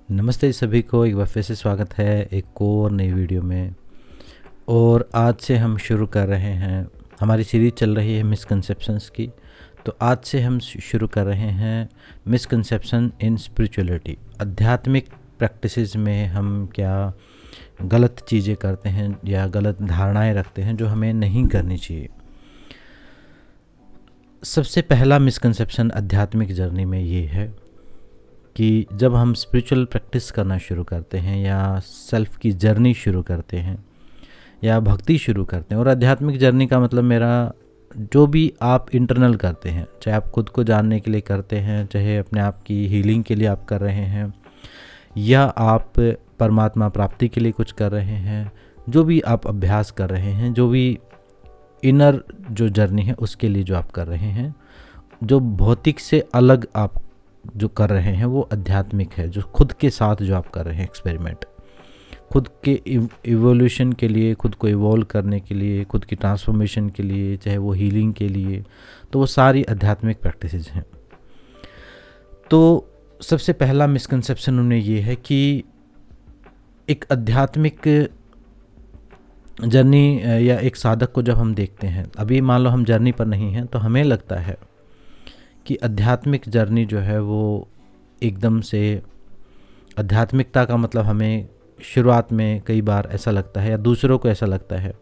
नमस्ते सभी को, एक बार फिर से स्वागत है एक और नई वीडियो में। और आज से हम शुरू कर रहे हैं, हमारी सीरीज चल रही है मिसकंसेप्शंस की। तो आज से हम शुरू कर रहे हैं मिसकंसेप्शन इन स्पिरिचुअलिटी। आध्यात्मिक प्रैक्टिसेस में हम क्या गलत चीज़ें करते हैं या गलत धारणाएं रखते हैं जो हमें नहीं करनी चाहिए। सबसे पहला मिसकंसेप्शन आध्यात्मिक जर्नी में ये है कि जब हम स्पिरिचुअल प्रैक्टिस करना शुरू करते हैं या सेल्फ की जर्नी शुरू करते हैं या भक्ति शुरू करते हैं, और आध्यात्मिक जर्नी का मतलब मेरा जो भी आप इंटरनल करते हैं, चाहे आप खुद को जानने के लिए करते हैं, चाहे अपने आप की हीलिंग के लिए आप कर रहे हैं, या आप परमात्मा प्राप्ति के लिए कुछ कर रहे हैं, जो भी आप अभ्यास कर रहे हैं, जो भी इनर जो जर्नी है उसके लिए जो आप कर रहे हैं, जो भौतिक से अलग आप जो कर रहे हैं वो आध्यात्मिक है। जो खुद के साथ जो आप कर रहे हैं एक्सपेरिमेंट, खुद के इवोल्यूशन के लिए, खुद को इवॉल्व करने के लिए, खुद की ट्रांसफॉर्मेशन के लिए, चाहे वो हीलिंग के लिए, तो वो सारी आध्यात्मिक प्रैक्टिसेस हैं। तो सबसे पहला मिसकंसेप्शन उन्हें ये है कि एक आध्यात्मिक जर्नी या एक साधक को जब हम देखते हैं, अभी मान लो हम जर्नी पर नहीं हैं, तो हमें लगता है कि आध्यात्मिक जर्नी जो है वो एकदम से, आध्यात्मिकता का मतलब हमें शुरुआत में कई बार ऐसा लगता है या दूसरों को ऐसा लगता है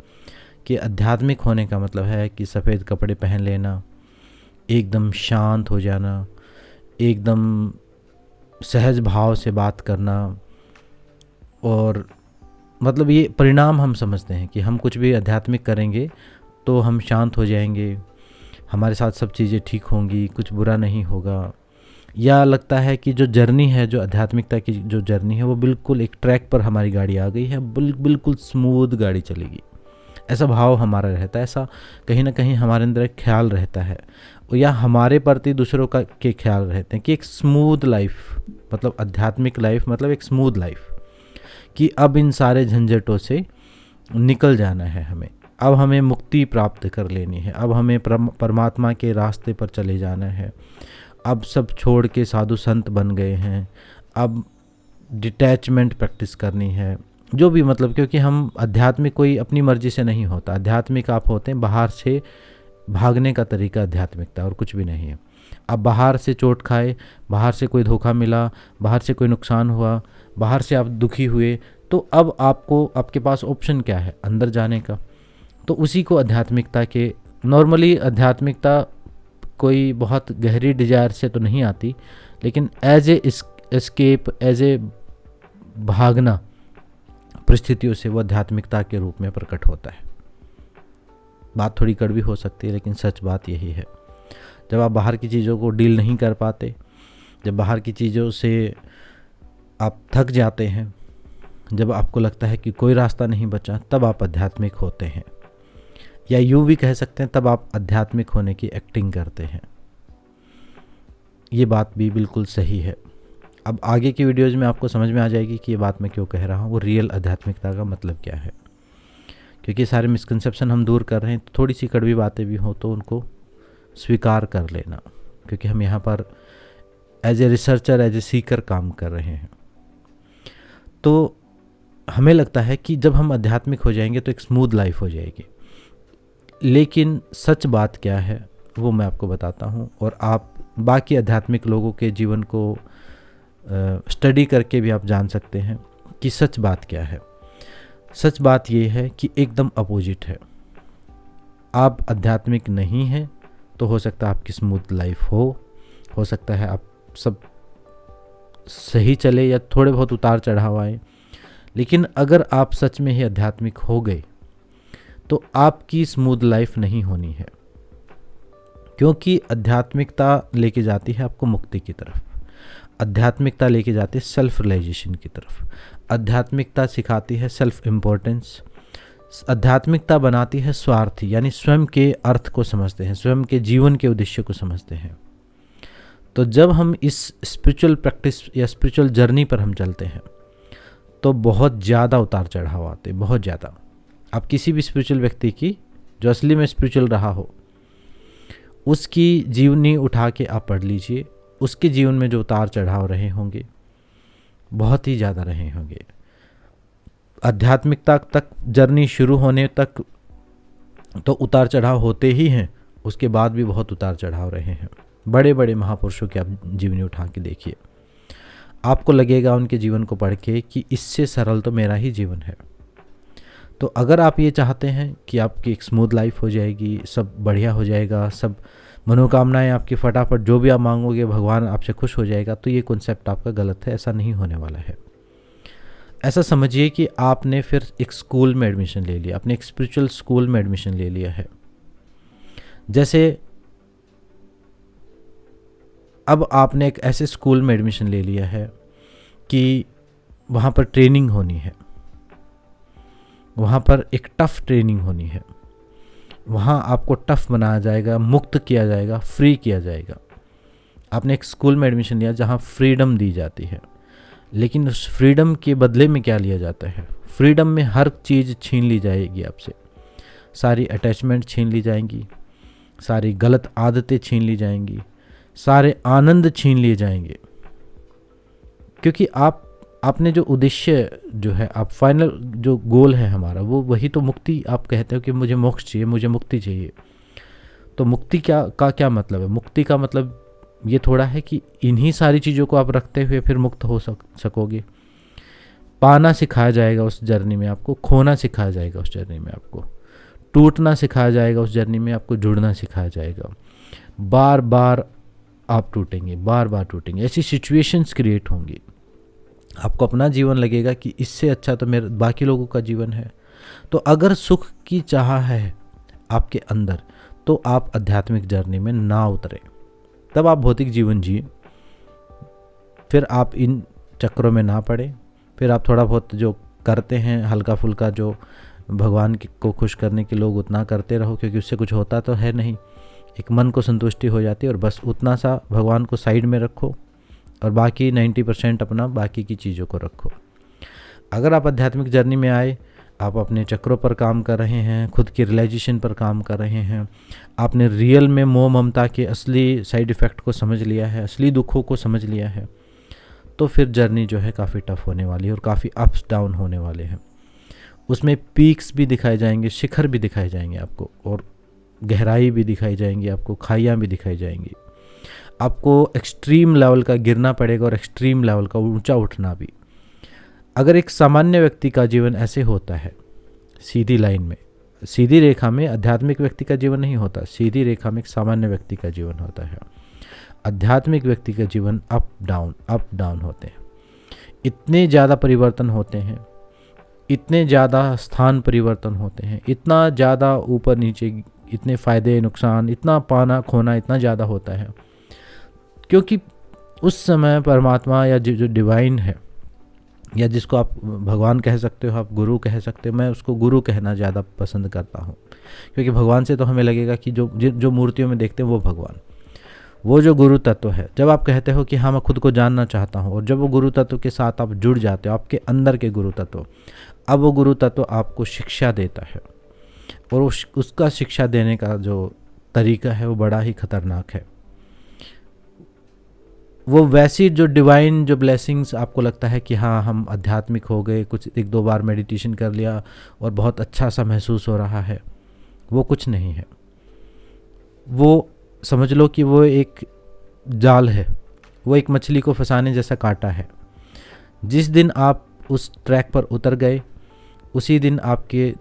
कि आध्यात्मिक होने का मतलब है कि सफ़ेद कपड़े पहन लेना, एकदम शांत हो जाना, एकदम सहज भाव से बात करना, और मतलब ये परिणाम हम समझते हैं कि हम कुछ भी आध्यात्मिक करेंगे तो हम शांत हो जाएंगे, हमारे साथ सब चीज़ें ठीक होंगी, कुछ बुरा नहीं होगा। या लगता है कि जो जर्नी है, जो आध्यात्मिकता की जो जर्नी है, वो बिल्कुल एक ट्रैक पर हमारी गाड़ी आ गई है, बिल्कुल स्मूथ गाड़ी चलेगी, ऐसा भाव हमारा रहता है। ऐसा कहीं ना कहीं हमारे अंदर एक ख्याल रहता है, या हमारे प्रति दूसरों का के ख्याल रहते हैं कि एक स्मूथ लाइफ, मतलब आध्यात्मिक लाइफ मतलब एक स्मूथ लाइफ, कि अब इन सारे झंझटों से निकल जाना है हमें, अब हमें मुक्ति प्राप्त कर लेनी है, अब हमें परमात्मा के रास्ते पर चले जाना है, अब सब छोड़ के साधु संत बन गए हैं, अब डिटैचमेंट प्रैक्टिस करनी है, जो भी मतलब, क्योंकि हम आध्यात्मिक कोई अपनी मर्जी से नहीं होता। आध्यात्मिक आप होते हैं बाहर से भागने का तरीका आध्यात्मिकता, और कुछ भी नहीं है। अब बाहर से चोट खाए, बाहर से कोई धोखा मिला, बाहर से कोई नुकसान हुआ, बाहर से आप दुखी हुए, तो अब आपके पास ऑप्शन क्या है? अंदर जाने का। तो उसी को आध्यात्मिकता के, नॉर्मली आध्यात्मिकता कोई बहुत गहरी डिजायर से तो नहीं आती, लेकिन as a escape, as a भागना परिस्थितियों से, वो आध्यात्मिकता के रूप में प्रकट होता है। बात थोड़ी कड़वी हो सकती है, लेकिन सच बात यही है। जब आप बाहर की चीज़ों को डील नहीं कर पाते, जब बाहर की चीज़ों से आप थक जाते हैं, जब आपको लगता है कि कोई रास्ता नहीं बचा, तब आप आध्यात्मिक होते हैं, या यूँ भी कह सकते हैं तब आप आध्यात्मिक होने की एक्टिंग करते हैं। ये बात भी बिल्कुल सही है। अब आगे की वीडियोज़ में आपको समझ में आ जाएगी कि ये बात मैं क्यों कह रहा हूँ, वो रियल आध्यात्मिकता का मतलब क्या है। क्योंकि सारे मिसकंसेप्शन हम दूर कर रहे हैं, तो थोड़ी सी कड़वी बातें भी हो तो उनको स्वीकार कर लेना, क्योंकि हम यहाँ पर as a researcher, as a seeker काम कर रहे हैं। तो हमें लगता है कि जब हम आध्यात्मिक हो जाएंगे तो एक स्मूथ लाइफ हो जाएगी, लेकिन सच बात क्या है वो मैं आपको बताता हूँ, और आप बाकी आध्यात्मिक लोगों के जीवन को स्टडी करके भी आप जान सकते हैं कि सच बात क्या है। सच बात ये है कि एकदम अपोजिट है। आप आध्यात्मिक नहीं हैं तो हो सकता है आपकी स्मूथ लाइफ हो सकता है आप सब सही चले या थोड़े बहुत उतार चढ़ाव आए, लेकिन अगर आप सच में ही आध्यात्मिक हो गए तो आपकी स्मूथ लाइफ नहीं होनी है, क्योंकि आध्यात्मिकता लेके जाती है आपको मुक्ति की तरफ, आध्यात्मिकता लेके जाती है सेल्फ रियलाइजेशन की तरफ, आध्यात्मिकता सिखाती है सेल्फ इम्पोर्टेंस, आध्यात्मिकता बनाती है स्वार्थी, यानी स्वयं के अर्थ को समझते हैं, स्वयं के जीवन के उद्देश्य को समझते हैं। तो जब हम इस स्पिरिचुअल प्रैक्टिस या स्पिरिचुअल जर्नी पर हम चलते हैं तो बहुत ज़्यादा उतार चढ़ाव आते, बहुत ज़्यादा। आप किसी भी स्पिरिचुअल व्यक्ति की जो असली में स्पिरिचुअल रहा हो, उसकी जीवनी उठा के आप पढ़ लीजिए, उसके जीवन में जो उतार चढ़ाव रहे होंगे बहुत ही ज़्यादा रहे होंगे। आध्यात्मिकता तक जर्नी शुरू होने तक तो उतार चढ़ाव होते ही हैं, उसके बाद भी बहुत उतार चढ़ाव रहे हैं। बड़े बड़े महापुरुषों की आप जीवनी उठा के देखिए, आपको लगेगा उनके जीवन को पढ़ के कि इससे सरल तो मेरा ही जीवन है। तो अगर आप ये चाहते हैं कि आपकी एक स्मूथ लाइफ हो जाएगी, सब बढ़िया हो जाएगा, सब मनोकामनाएं आपकी फटाफट जो भी आप मांगोगे भगवान आपसे खुश हो जाएगा, तो ये कॉन्सेप्ट आपका गलत है। ऐसा नहीं होने वाला है। ऐसा समझिए कि आपने फिर एक स्कूल में एडमिशन ले लिया, अपने एक स्पिरिचुअल स्कूल में एडमिशन ले लिया है। जैसे अब आपने एक ऐसे स्कूल में एडमिशन ले लिया है कि वहाँ पर ट्रेनिंग होनी है, वहाँ पर एक टफ़ ट्रेनिंग होनी है, वहाँ आपको टफ़ बनाया जाएगा, मुक्त किया जाएगा, फ्री किया जाएगा। आपने एक स्कूल में एडमिशन लिया जहाँ फ्रीडम दी जाती है, लेकिन उस फ्रीडम के बदले में क्या लिया जाता है? फ्रीडम में हर चीज़ छीन ली जाएगी आपसे, सारी अटैचमेंट छीन ली जाएंगी, सारी गलत आदतें छीन ली जाएंगी, सारे आनंद छीन लिए जाएंगे। क्योंकि आपने जो उद्देश्य जो है, आप फाइनल जो गोल है हमारा, वो वही तो मुक्ति। आप कहते हो कि मुझे मोक्ष चाहिए, मुझे मुक्ति चाहिए। तो मुक्ति क्या मतलब है? मुक्ति का मतलब ये थोड़ा है कि इन्हीं सारी चीज़ों को आप रखते हुए फिर मुक्त हो सकोगे। पाना सिखाया जाएगा उस जर्नी में आपको, खोना सिखाया जाएगा उस जर्नी में आपको, टूटना सिखाया जाएगा उस जर्नी में आपको, जुड़ना सिखाया जाएगा। बार बार आप टूटेंगे, बार बार टूटेंगे, ऐसी सिचुएशंस क्रिएट होंगी। आपको अपना जीवन लगेगा कि इससे अच्छा तो मेरे बाकी लोगों का जीवन है। तो अगर सुख की चाह है आपके अंदर, तो आप आध्यात्मिक जर्नी में ना उतरे, तब आप भौतिक जीवन जिए। फिर आप इन चक्रों में ना पड़े। फिर आप थोड़ा बहुत जो करते हैं हल्का फुल्का, जो भगवान को खुश करने के लोग, उतना करते रहो, क्योंकि उससे कुछ होता तो है नहीं। एक मन को संतुष्टि हो जाती है, और बस उतना सा भगवान को साइड में रखो और बाकी 90% अपना बाकी की चीज़ों को रखो। अगर आप आध्यात्मिक जर्नी में आए, आप अपने चक्रों पर काम कर रहे हैं, खुद की रियलाइजेशन पर काम कर रहे हैं, आपने रियल में मोह ममता के असली साइड इफ़ेक्ट को समझ लिया है, असली दुखों को समझ लिया है, तो फिर जर्नी जो है काफ़ी टफ होने वाली है और काफ़ी अप्स डाउन होने वाले हैं। उसमें पीक्स भी दिखाए जाएंगे, शिखर भी दिखाए जाएंगे आपको, और गहराई भी दिखाई जाएंगी आपको, खाइयाँ भी दिखाई जाएंगी। आपको एक्सट्रीम लेवल का गिरना पड़ेगा और एक्सट्रीम लेवल का ऊंचा उठना भी। अगर एक सामान्य व्यक्ति का जीवन ऐसे होता है, सीधी लाइन में, सीधी रेखा में आध्यात्मिक व्यक्ति का जीवन नहीं होता, सीधी रेखा में एक सामान्य व्यक्ति का जीवन होता है। आध्यात्मिक व्यक्ति का जीवन अप डाउन होते हैं। इतने ज़्यादा परिवर्तन होते हैं, इतने ज़्यादा स्थान परिवर्तन होते हैं, इतना ज़्यादा ऊपर नीचे, इतने फ़ायदे नुकसान, इतना पाना खोना इतना ज़्यादा होता है, क्योंकि उस समय परमात्मा या जो डिवाइन है, या जिसको आप भगवान कह सकते हो, आप गुरु कह सकते हो, मैं उसको गुरु कहना ज़्यादा पसंद करता हूँ, क्योंकि भगवान से तो हमें लगेगा कि जो मूर्तियों में देखते हैं वो भगवान, वो जो गुरु तत्व है। जब आप कहते हो कि हाँ मैं खुद को जानना चाहता हूँ, और जब वो गुरु तत्व के साथ आप जुड़ जाते हो, आपके अंदर के गुरु तत्व, अब वो गुरु तत्व आपको शिक्षा देता है, और उसका शिक्षा देने का जो तरीका है वो बड़ा ही खतरनाक है। वो वैसी जो डिवाइन जो ब्लेसिंग्स आपको लगता है कि हाँ हम आध्यात्मिक हो गए, कुछ 1-2 बार मेडिटेशन कर लिया और बहुत अच्छा सा महसूस हो रहा है, वो कुछ नहीं है। वो समझ लो कि वो एक जाल है, वो एक मछली को फंसाने जैसा कांटा है। जिस दिन आप उस ट्रैक पर उतर गए, उसी दिन आपके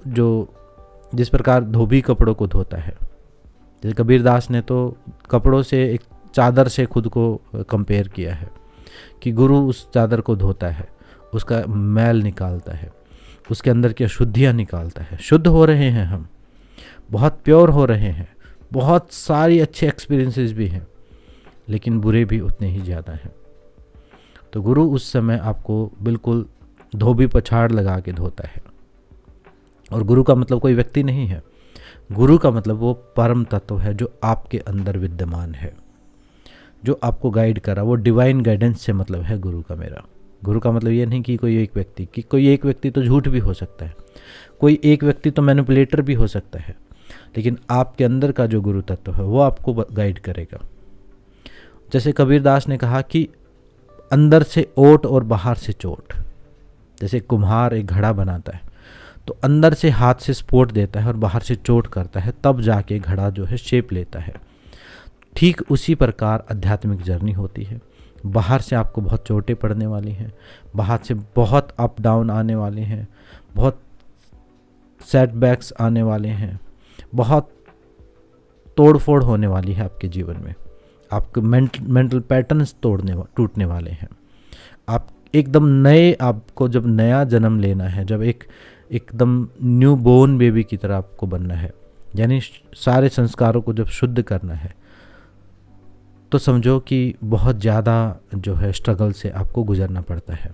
जिस प्रकार धोबी कपड़ों को धोता है, जैसे कबीरदास ने तो कपड़ों से, एक चादर से खुद को कंपेयर किया है कि गुरु उस चादर को धोता है, उसका मैल निकालता है, उसके अंदर की अशुद्धियाँ निकालता है। शुद्ध हो रहे हैं हम, बहुत प्योर हो रहे हैं, बहुत सारी अच्छे एक्सपीरियंसेस भी हैं, लेकिन बुरे भी उतने ही ज़्यादा हैं। तो गुरु उस समय आपको बिल्कुल धोबी पछाड़ लगा के धोता है। और गुरु का मतलब कोई व्यक्ति नहीं है, गुरु का मतलब वो परम तत्व है जो आपके अंदर विद्यमान है, जो आपको गाइड करा। वो डिवाइन गाइडेंस से मतलब है गुरु का मेरा। गुरु का मतलब ये नहीं कि कोई एक व्यक्ति, कि कोई एक व्यक्ति तो झूठ भी हो सकता है, कोई एक व्यक्ति तो मैनिपुलेटर भी हो सकता है, लेकिन आपके अंदर का जो गुरु तत्व है वो आपको गाइड करेगा। जैसे कबीरदास ने कहा कि अंदर से ओट और बाहर से चोट। जैसे कुम्हार एक घड़ा बनाता है तो अंदर से हाथ से सपोर्ट देता है और बाहर से चोट करता है, तब जाके घड़ा जो है शेप लेता है। ठीक उसी प्रकार आध्यात्मिक जर्नी होती है। बाहर से आपको बहुत चोटें पड़ने वाली हैं, बाहर से बहुत अप डाउन आने वाले हैं, बहुत सेटबैक्स आने वाले हैं, बहुत तोड़ फोड़ होने वाली है आपके जीवन में। आपके मेंटल पैटर्न्स टूटने वाले हैं। आप एकदम नए, आपको जब नया जन्म लेना है, जब एकदम न्यू बोर्न बेबी की तरह आपको बनना है, यानी सारे संस्कारों को जब शुद्ध करना है, तो समझो कि बहुत ज़्यादा जो है स्ट्रगल से आपको गुजरना पड़ता है।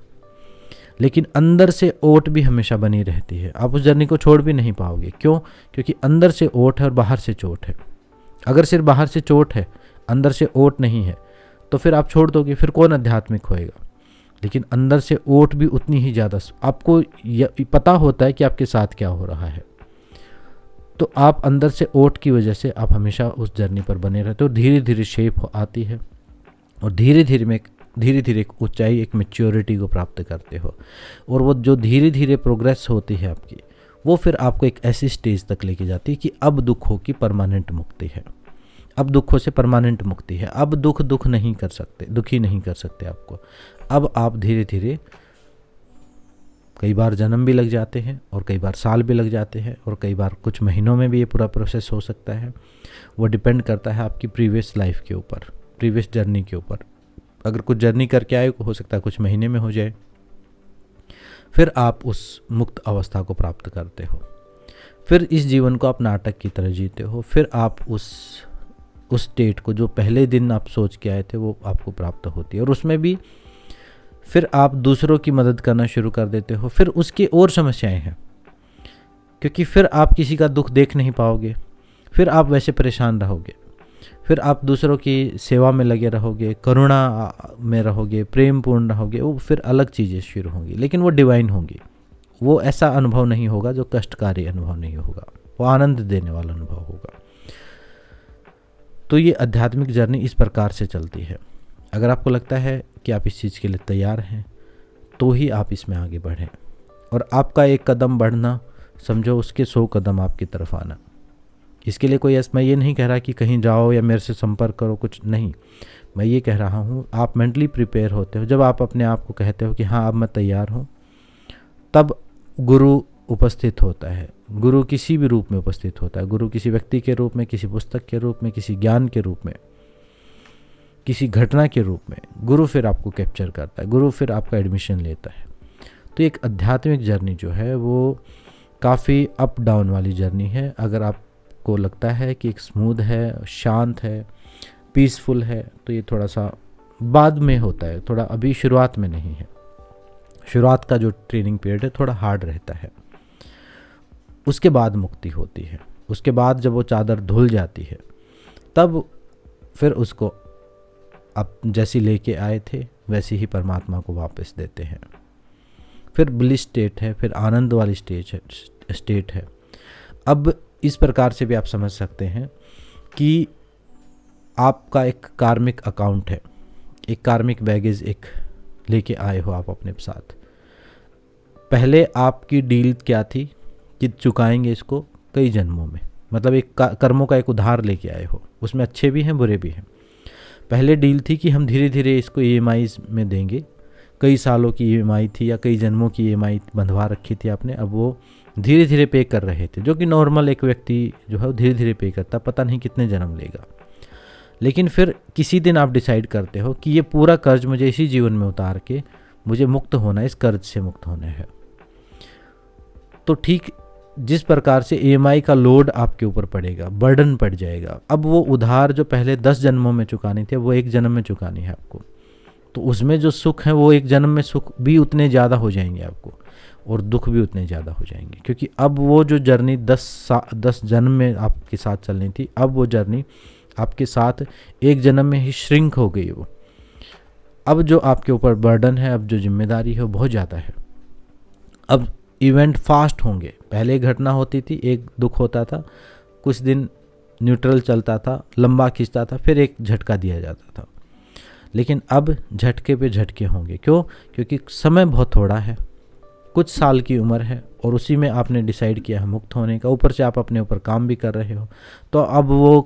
लेकिन अंदर से ओट भी हमेशा बनी रहती है। आप उस जर्नी को छोड़ भी नहीं पाओगे। क्यों? क्योंकि अंदर से ओट है और बाहर से चोट है। अगर सिर्फ बाहर से चोट है, अंदर से ओट नहीं है, तो फिर आप छोड़ दोगे, फिर कौन आध्यात्मिक होएगा। लेकिन अंदर से ओट भी उतनी ही ज़्यादा, आपको पता होता है कि आपके साथ क्या हो रहा है, तो आप अंदर से ओट की वजह से आप हमेशा उस जर्नी पर बने रहते हो। धीरे धीरे शेप आती है और धीरे धीरे एक ऊंचाई, एक मैच्योरिटी को प्राप्त करते हो। और वो जो धीरे धीरे प्रोग्रेस होती है आपकी, वो फिर आपको एक ऐसी स्टेज तक लेके जाती है कि अब दुखों की परमानेंट मुक्ति है। अब दुखों से परमानेंट मुक्ति है। अब दुखी नहीं कर सकते आपको। अब आप धीरे धीरे, कई बार जन्म भी लग जाते हैं और कई बार साल भी लग जाते हैं और कई बार कुछ महीनों में भी ये पूरा प्रोसेस हो सकता है। वो डिपेंड करता है आपकी प्रीवियस लाइफ के ऊपर, प्रीवियस जर्नी के ऊपर। अगर कुछ जर्नी करके आए, हो सकता है कुछ महीने में हो जाए, फिर आप उस मुक्त अवस्था को प्राप्त करते हो। फिर इस जीवन को आप नाटक की तरह जीते हो। फिर आप उस स्टेट को जो पहले दिन आप सोच के आए थे, वो आपको प्राप्त होती है। और उसमें भी फिर आप दूसरों की मदद करना शुरू कर देते हो। फिर उसकी और समस्याएं हैं, क्योंकि फिर आप किसी का दुख देख नहीं पाओगे, फिर आप वैसे परेशान रहोगे, फिर आप दूसरों की सेवा में लगे रहोगे, करुणा में रहोगे, प्रेम पूर्ण रहोगे। वो फिर अलग चीज़ें शुरू होंगी, लेकिन वो डिवाइन होंगी। वो ऐसा अनुभव नहीं होगा जो कष्टकारी अनुभव नहीं होगा, वो आनंद देने वाला अनुभव होगा। तो ये आध्यात्मिक जर्नी इस प्रकार से चलती है। अगर आपको लगता है कि आप इस चीज़ के लिए तैयार हैं, तो ही आप इसमें आगे बढ़ें। और आपका एक कदम बढ़ना, समझो उसके 100 कदम आपकी तरफ आना। इसके लिए कोई मैं ये नहीं कह रहा कि कहीं जाओ या मेरे से संपर्क करो, कुछ नहीं। मैं ये कह रहा हूँ, आप मेंटली प्रिपेयर होते हो। जब आप अपने आप को कहते हो कि हाँ अब मैं तैयार हूँ, तब गुरु उपस्थित होता है। गुरु किसी भी रूप में उपस्थित होता है। गुरु किसी व्यक्ति के रूप में, किसी पुस्तक के रूप में, किसी ज्ञान के रूप में, किसी घटना के रूप में। गुरु फिर आपको कैप्चर करता है, गुरु फिर आपका एडमिशन लेता है। तो एक आध्यात्मिक जर्नी जो है वो काफ़ी अप डाउन वाली जर्नी है। अगर आपको लगता है कि एक स्मूथ है, शांत है, पीसफुल है, तो ये थोड़ा सा बाद में होता है, थोड़ा अभी शुरुआत में नहीं है। शुरुआत का जो ट्रेनिंग पीरियड है थोड़ा हार्ड रहता है। उसके बाद मुक्ति होती है। उसके बाद जब वो चादर धुल जाती है, तब फिर उसको आप जैसी लेके आए थे वैसे ही परमात्मा को वापस देते हैं। फिर ब्लिस स्टेट है, फिर आनंद वाली स्टेट है। अब इस प्रकार से भी आप समझ सकते हैं कि आपका एक कार्मिक अकाउंट है, एक कार्मिक बैगेज एक लेके आए हो आप अपने साथ। पहले आपकी डील क्या थी कि चुकाएंगे इसको कई जन्मों में, मतलब एक कर्मों का एक उधार लेके आए हो। उसमें अच्छे भी हैं, बुरे भी हैं। पहले डील थी कि हम धीरे धीरे इसको EMI में देंगे। कई सालों की EMI थी या कई जन्मों की EMI बंधवा रखी थी आपने। अब वो धीरे धीरे पे कर रहे थे, जो कि नॉर्मल एक व्यक्ति जो है वो धीरे धीरे पे करता, पता नहीं कितने जन्म लेगा। लेकिन फिर किसी दिन आप डिसाइड करते हो कि ये पूरा कर्ज मुझे इसी जीवन में उतार के मुझे मुक्त होना है, इस कर्ज से मुक्त होना है। तो ठीक जिस प्रकार से EMI का लोड आपके ऊपर पड़ेगा, बर्डन पड़ जाएगा। अब वो उधार जो पहले 10 जन्मों में चुकानी थी, वो एक जन्म में चुकानी है आपको। तो उसमें जो सुख है वो एक जन्म में सुख भी उतने ज़्यादा हो जाएंगे आपको, और दुख भी उतने ज़्यादा हो जाएंगे। क्योंकि अब वो जो जर्नी 10 जन्म में आपके साथ चलनी थी, अब वो जर्नी आपके साथ एक जन्म में ही श्रिंक हो गई। वो अब जो आपके ऊपर बर्डन है, अब जो जिम्मेदारी है वो बहुत ज़्यादा है। अब इवेंट फास्ट होंगे। पहले घटना होती थी, एक दुख होता था, कुछ दिन न्यूट्रल चलता था, लंबा खींचता था, फिर एक झटका दिया जाता था। लेकिन अब झटके पे झटके होंगे। क्यों? क्योंकि समय बहुत थोड़ा है, कुछ साल की उम्र है और उसी में आपने डिसाइड किया है मुक्त होने का। ऊपर से आप अपने ऊपर काम भी कर रहे हो, तो अब वो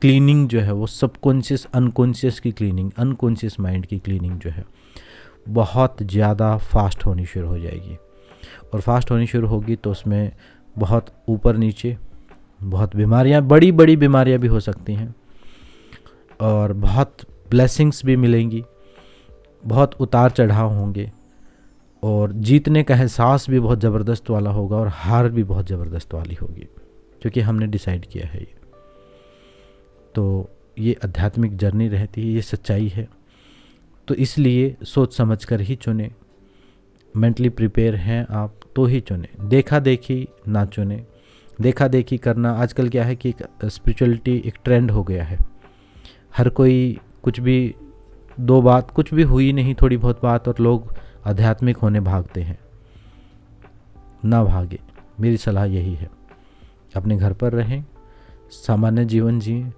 क्लीनिंग जो है वो सबकॉन्शियस अनकॉन्शियस की क्लीनिंग, अनकॉन्शियस माइंड की क्लीनिंग जो है बहुत ज़्यादा फास्ट होनी शुरू हो जाएगी। और फास्ट होनी शुरू होगी तो उसमें बहुत ऊपर नीचे बहुत बीमारियां, बड़ी बड़ी बीमारियां भी हो सकती हैं और बहुत ब्लेसिंग्स भी मिलेंगी, बहुत उतार चढ़ाव होंगे और जीतने का एहसास भी बहुत ज़बरदस्त वाला होगा और हार भी बहुत ज़बरदस्त वाली होगी, क्योंकि हमने डिसाइड किया है ये। तो ये आध्यात्मिक जर्नी रहती है, ये सच्चाई है। तो इसलिए सोच समझ कर ही चुने, मेंटली प्रिपेयर हैं आप तो ही चुने, देखा देखी ना चुने। देखा देखी करना आजकल क्या है कि एक स्पिरिचुअलिटी एक ट्रेंड हो गया है। हर कोई कुछ भी, दो बात कुछ भी हुई नहीं, थोड़ी बहुत बात और लोग आध्यात्मिक होने भागते हैं। ना भागे, मेरी सलाह यही है, अपने घर पर रहें, सामान्य जीवन जिएं।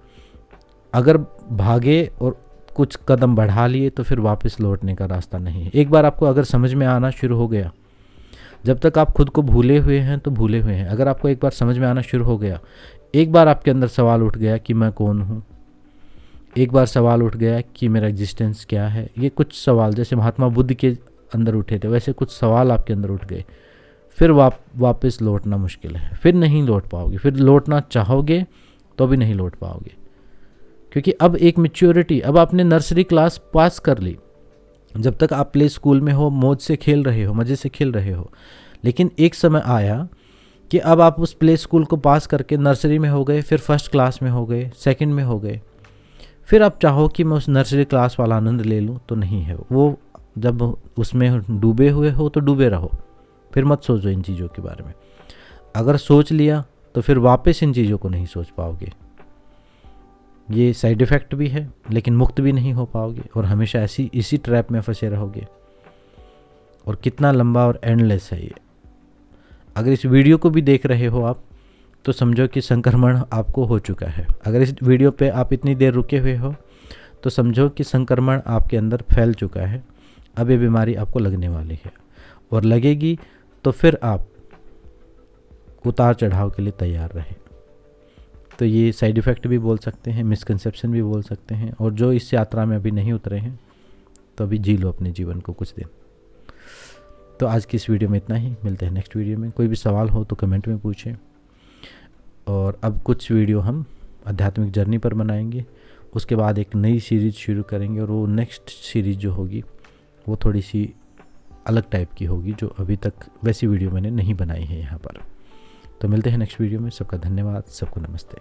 अगर भागे और कुछ कदम बढ़ा लिए तो फिर वापस लौटने का रास्ता नहीं है। एक बार आपको अगर समझ में आना शुरू हो गया, जब तक आप खुद को भूले हुए हैं तो भूले हुए हैं। अगर आपको एक बार समझ में आना शुरू हो गया, एक बार आपके अंदर सवाल उठ गया कि मैं कौन हूँ, एक बार सवाल उठ गया कि मेरा एग्जिस्टेंस क्या है, ये कुछ सवाल जैसे महात्मा बुद्ध के अंदर उठे थे, वैसे कुछ सवाल आपके अंदर उठ गए, फिर वापस लौटना मुश्किल है, फिर नहीं लौट पाओगे। फिर लौटना चाहोगे तो भी नहीं लौट पाओगे, क्योंकि अब एक मैच्योरिटी, अब आपने नर्सरी क्लास पास कर ली। जब तक आप प्ले स्कूल में हो, मौज से खेल रहे हो, मज़े से खेल रहे हो, लेकिन एक समय आया कि अब आप उस प्ले स्कूल को पास करके नर्सरी में हो गए, फिर फर्स्ट क्लास में हो गए, सेकंड में हो गए, फिर आप चाहो कि मैं उस नर्सरी क्लास वाला आनंद ले लूँ तो नहीं है वो। जब उसमें डूबे हुए हो तो डूबे रहो, फिर मत सोचो इन चीज़ों के बारे में। अगर सोच लिया तो फिर वापस इन चीज़ों को नहीं सोच पाओगे। ये साइड इफ़ेक्ट भी है, लेकिन मुक्त भी नहीं हो पाओगे और हमेशा ऐसी इसी ट्रैप में फंसे रहोगे। और कितना लंबा और एंडलेस है ये। अगर इस वीडियो को भी देख रहे हो आप, तो समझो कि संक्रमण आपको हो चुका है। अगर इस वीडियो पे आप इतनी देर रुके हुए हो तो समझो कि संक्रमण आपके अंदर फैल चुका है। अब ये बीमारी आपको लगने वाली है और लगेगी तो फिर आप उतार चढ़ाव के लिए तैयार रहें। तो ये साइड इफ़ेक्ट भी बोल सकते हैं, मिसकंसेप्शन भी बोल सकते हैं। और जो इस यात्रा में अभी नहीं उतरे हैं तो अभी जी लो अपने जीवन को कुछ दिन। तो आज की इस वीडियो में इतना ही, मिलते हैं नेक्स्ट वीडियो में। कोई भी सवाल हो तो कमेंट में पूछें। और अब कुछ वीडियो हम आध्यात्मिक जर्नी पर बनाएंगे, उसके बाद एक नई सीरीज़ शुरू करेंगे और वो नेक्स्ट सीरीज़ जो होगी वो थोड़ी सी अलग टाइप की होगी, जो अभी तक वैसी वीडियो मैंने नहीं बनाई है यहाँ पर। तो मिलते हैं नेक्स्ट वीडियो में। सबका धन्यवाद, सबको नमस्ते।